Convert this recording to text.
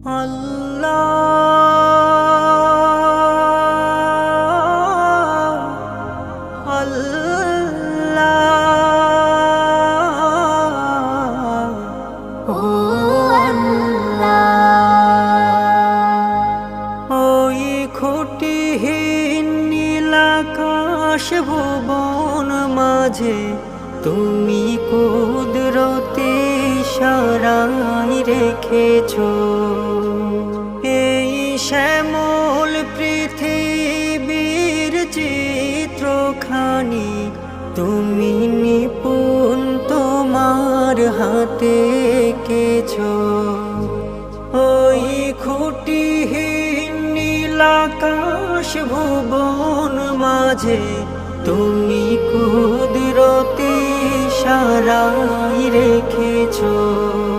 আল্লাহ আল্লাহ ও আল্লাহ। ওই খুঁটিহীন নীল আকাশ ভুবন মাঝে তুমি কুদরতি ইশারায় রেখেছো এই শ্যামল পৃথিবীর চিত্রখানি তুমি নিপুণ তোমার হাতে এঁকেছো। ওই খুঁটিহীন নীল আকাশ ভুবন মাঝে তুমি কুদরতি ইশারায় রেখেছো।